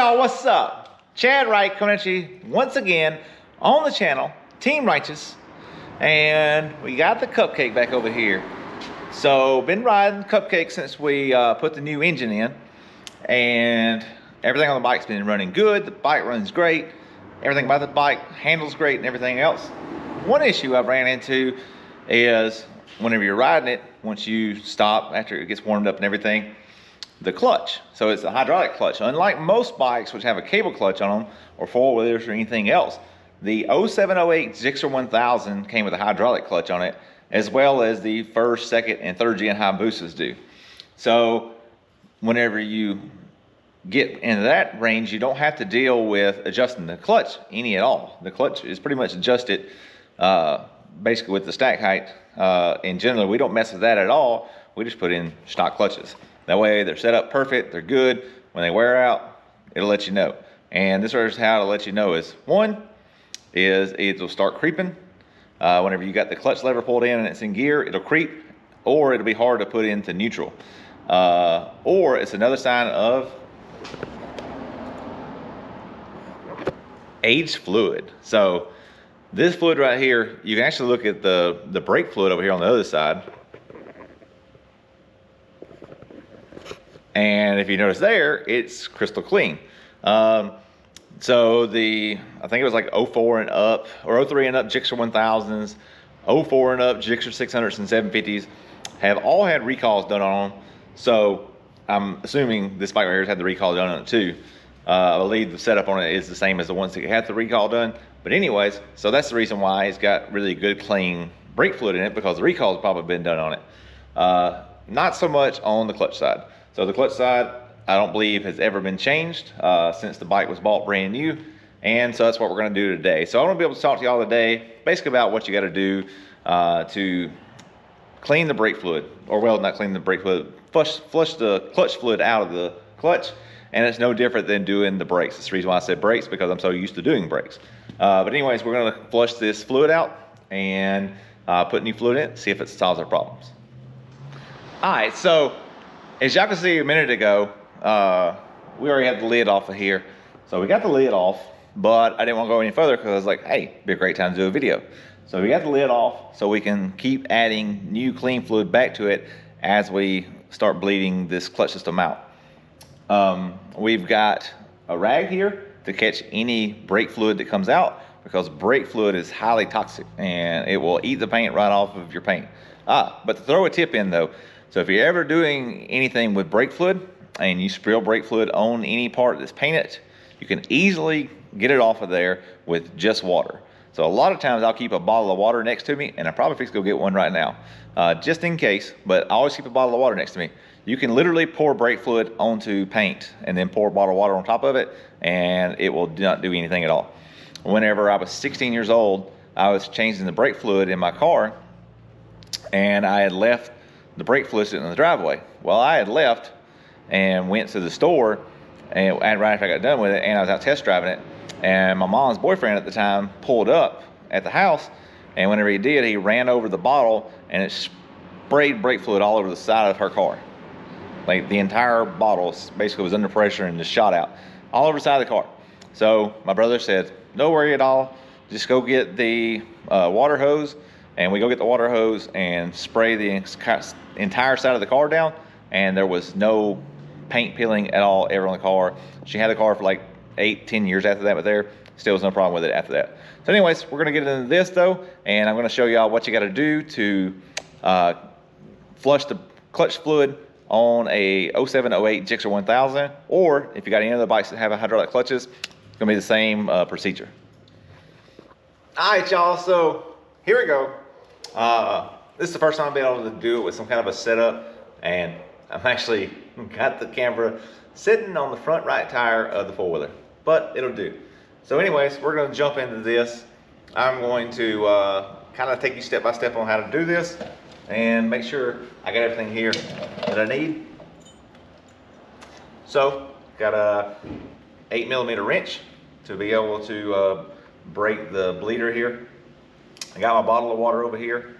y'all, what's up? Chad Wright coming at you once again on the channel, Team Righteous, and we got the Cupcake back over here. So, been riding Cupcake since we put the new engine in, and everything on the bike's been running good. The bike runs great. Everything about the bike handles great and everything else. One issue I've ran into is whenever you're riding it, once you stop after it gets warmed up and everything, the clutch. So it's a hydraulic clutch. Unlike most bikes which have a cable clutch on them, or four-wheelers or anything else, the 0708 GSXR 1000 came with a hydraulic clutch on it, as well as the first, second, and third gen Hayabusas do. So whenever you get into that range, you don't have to deal with adjusting the clutch any at all. The clutch is pretty much adjusted basically with the stack height. And generally we don't mess with that at all. We just put in stock clutches. That way they're set up perfect, they're good. When they wear out, it'll let you know. And this is how it'll let you know is, one, is it'll start creeping. Whenever you got the clutch lever pulled in and it's in gear, it'll creep, or it'll be hard to put into neutral. Or it's another sign of aged fluid. So this fluid right here, you can actually look at the brake fluid over here on the other side. And if you notice there, it's crystal clean. So I think it was like 04 and up, or 03 and up GSXR 1000s, 04 and up GSXR 600s and 750s have all had recalls done on them. So I'm assuming this bike right here has had the recall done on it too. I believe the setup on it is the same as the ones that had the recall done. But anyways, so that's the reason why it's got really good clean brake fluid in it, because the recall has probably been done on it. Not so much on the clutch side. So the clutch side, I don't believe has ever been changed since the bike was bought brand new. And so that's what we're gonna do today. So I wanna be able to talk to y'all today basically about what you gotta do to clean the brake fluid, or well, not clean the brake fluid, flush the clutch fluid out of the clutch. And it's no different than doing the brakes. That's the reason why I said brakes, because I'm so used to doing brakes. But anyways, we're gonna flush this fluid out and put new fluid in, see if it solves our problems. All right, so as y'all can see a minute ago, we already had the lid off of here. So we got the lid off, but I didn't want to go any further because I was like, hey, it'd be a great time to do a video. So we got the lid off so we can keep adding new clean fluid back to it as we start bleeding this clutch system out. We've got a rag here to catch any brake fluid that comes out, because brake fluid is highly toxic and it will eat the paint right off of your paint. But to throw a tip in though, so if you're ever doing anything with brake fluid and you spill brake fluid on any part that's painted, you can easily get it off of there with just water. So a lot of times I'll keep a bottle of water next to me, and I'm probably fixing to go get one right now, just in case, but I always keep a bottle of water next to me. You can literally pour brake fluid onto paint and then pour a bottle of water on top of it, and it will not do anything at all. Whenever I was 16 years old, I was changing the brake fluid in my car, and I had left the brake fluid sitting in the driveway. Well, I had left and went to the store, and right after I got done with it, and I was out test driving it, and my mom's boyfriend at the time pulled up at the house, and whenever he did, he ran over the bottle and it sprayed brake fluid all over the side of her car. Like the entire bottle basically was under pressure and just shot out all over the side of the car. So my brother said, don't worry at all, just go get the water hose. And we go get the water hose and spray the entire side of the car down, and there was no paint peeling at all ever on the car. She had the car for like 8-10 years after that, but there still was no problem with it after that. So anyways, we're gonna get into this though, and I'm gonna show y'all what you gotta do to flush the clutch fluid on a 0708 GSXR 1000, or if you got any other bikes that have hydraulic clutches, it's gonna be the same procedure. All right, y'all, so here we go. This is the first time I've been able to do it with some kind of a setup, and I've actually got the camera sitting on the front right tire of the four-wheeler, but it'll do. So anyways, we're going to jump into this. I'm going to kind of take you step by step on how to do this and make sure I got everything here that I need. So got a 8mm wrench to be able to break the bleeder here. I got my bottle of water over here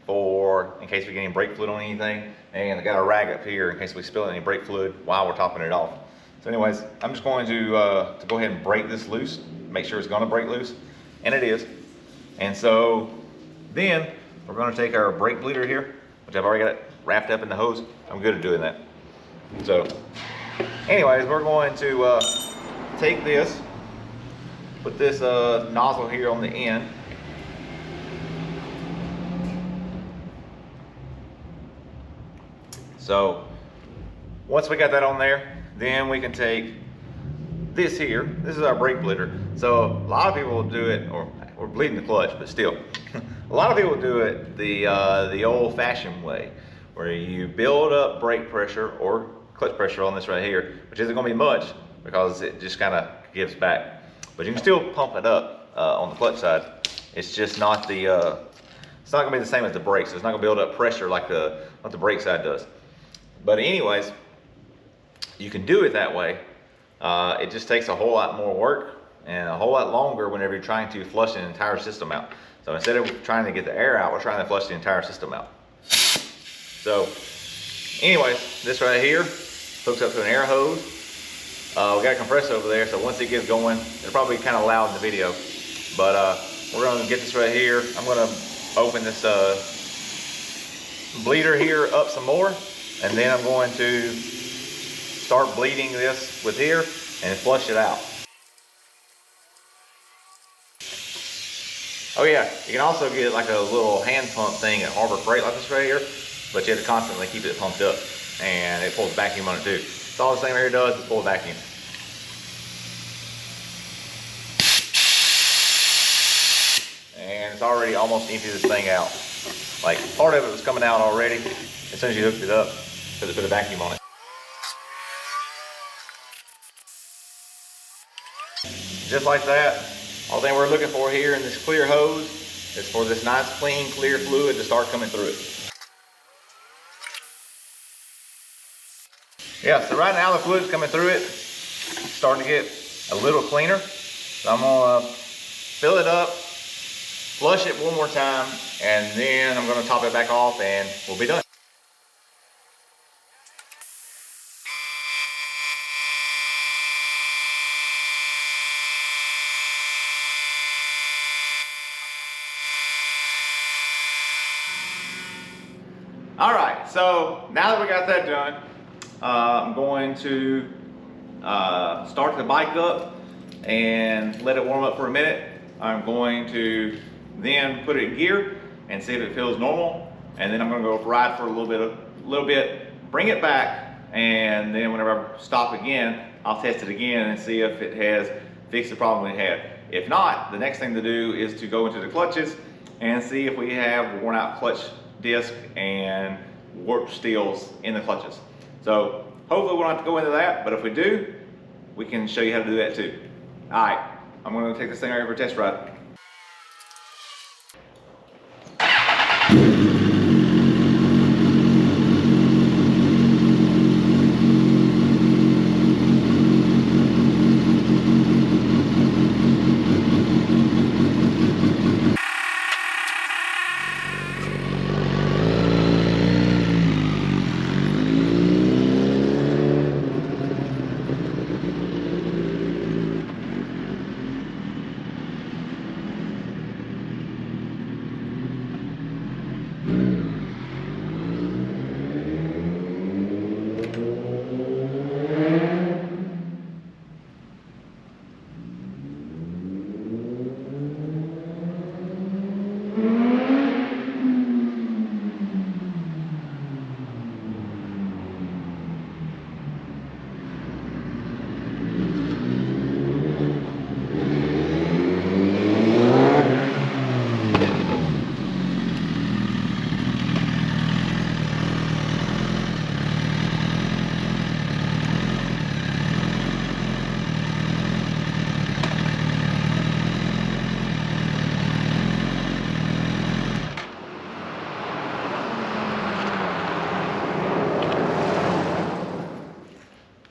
for in case we get any brake fluid on anything, and I got a rag up here in case we spill any brake fluid while we're topping it off. So So anyways, I'm just going to go ahead and break this loose, make sure it's gonna break loose, and it is. And so then we're gonna take our brake bleeder here, which I've already got it wrapped up in the hose. I'm good at doing that. So anyways, we're going to take this, put this nozzle here on the end. So once we got that on there, then we can take this here. This is our brake bleeder. So a lot of people will do it, or we're bleeding the clutch, but still. A lot of people do it the old-fashioned way, where you build up brake pressure or clutch pressure on this right here, which isn't gonna be much because it just kind of gives back. But you can still pump it up on the clutch side. It's just not the, it's not gonna be the same as the brakes. It's not gonna build up pressure like what the brake side does. But anyways, you can do it that way. It just takes a whole lot more work and a whole lot longer whenever you're trying to flush an entire system out. So instead of trying to get the air out, we're trying to flush the entire system out. So anyways, this right here hooks up to an air hose. We got a compressor over there, so once it gets going, it'll probably be kind of loud in the video. But we're gonna get this right here. I'm gonna open this bleeder here up some more, and then I'm going to start bleeding this with here and flush it out. Oh yeah, you can also get like a little hand pump thing at Harbor Freight like this right here, but you have to constantly keep it pumped up, and it pulls vacuum on it too. It's all the same here does, it's pull vacuum. And it's already almost emptied this thing out. Like part of it was coming out already as soon as you hooked it up, because it put a vacuum on it. Just like that, all thing we're looking for here in this clear hose is for this nice, clean, clear fluid to start coming through it. Yeah, so right now the fluid's coming through it, starting to get a little cleaner. So I'm gonna fill it up, flush it one more time, and then I'm gonna top it back off and we'll be done. All right, so now that we got that done, I'm going to start the bike up and let it warm up for a minute. I'm going to then put it in gear and see if it feels normal, and then I'm going to go ride for a little bit, bring it back, and then whenever I stop again, I'll test it again and see if it has fixed the problem we had. If not, the next thing to do is to go into the clutches and see if we have worn out clutch disc and warp steels in the clutches. So hopefully we don't have to go into that, but if we do, we can show you how to do that too. All right, I'm going to take this thing over for a test ride.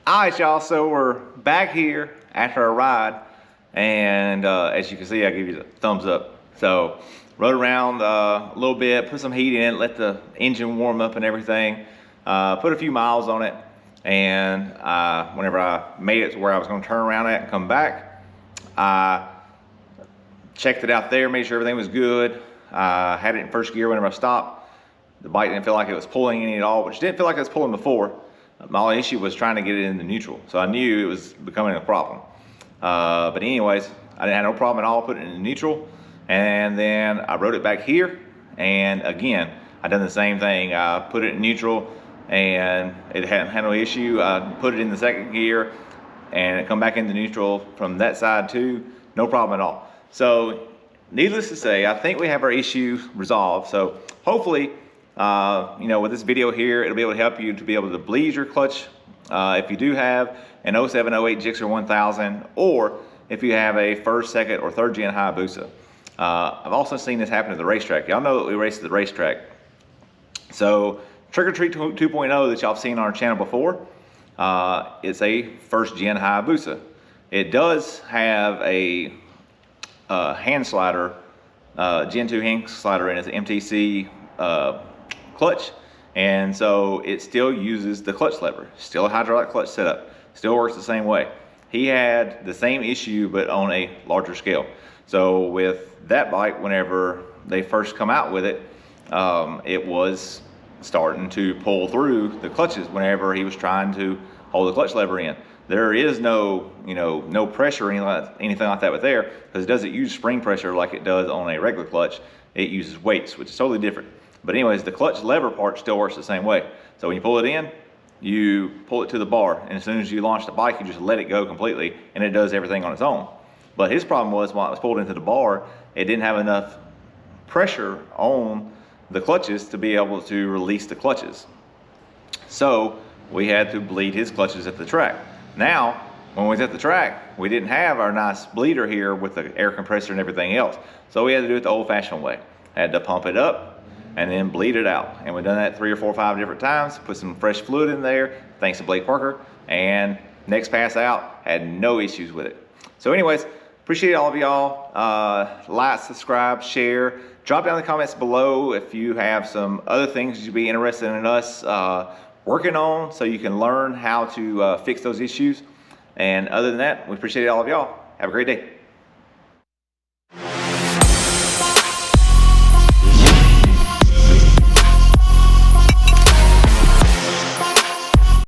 All right, y'all, so we're back here after our ride, and as you can see, I give you the thumbs up. So rode around a little bit, put some heat in it, let the engine warm up and everything, put a few miles on it, and whenever I made it to where I was going to turn around at and come back, I checked it out there, made sure everything was good. I had it in first gear whenever I stopped. The bike didn't feel like it was pulling any at all, which didn't feel like it was pulling before. My only issue was trying to get it into neutral, so I knew it was becoming a problem. But anyways, I didn't have no problem at all putting it in neutral, and then I rode it back here, and again, I done the same thing. I put it in neutral, and it hadn't had no issue. I put it in the second gear, and it come back into neutral from that side too, no problem at all. So, needless to say, I think we have our issue resolved. So, hopefully, you know, with this video here, it'll be able to help you to be able to bleed your clutch if you do have an 07, 08 GSXR 1000, or if you have a first, second, or third gen Hayabusa. I've also seen this happen at the racetrack. Y'all know that we race at the racetrack. So Trick or Treat 2.0 that y'all have seen on our channel before, it's a first gen Hayabusa. It does have a hand slider, Gen 2 hand slider in its MTC clutch, and so it still uses the clutch lever, still a hydraulic clutch setup, still works the same way. He had the same issue but on a larger scale. So with that bike, whenever they first come out with it, it was starting to pull through the clutches whenever he was trying to hold the clutch lever in. There is no, you know, no pressure or anything like that with there, because it doesn't use spring pressure like it does on a regular clutch. It uses weights, which is totally different. But anyways, the clutch lever part still works the same way. So when you pull it in, you pull it to the bar, and as soon as you launch the bike, you just let it go completely, and it does everything on its own. But his problem was, while it was pulled into the bar, it didn't have enough pressure on the clutches to be able to release the clutches. So we had to bleed his clutches at the track. Now, when we was at the track, we didn't have our nice bleeder here with the air compressor and everything else. So we had to do it the old-fashioned way. Had to pump it up and then bleed it out. And we've done that 3 or 4 or 5 different times, put some fresh fluid in there, thanks to Blake Parker, and next pass out, had no issues with it. So anyways, appreciate all of y'all. Like, subscribe, share. Drop down in the comments below if you have some other things you'd be interested in us working on, so you can learn how to fix those issues. And other than that, we appreciate all of y'all. Have a great day.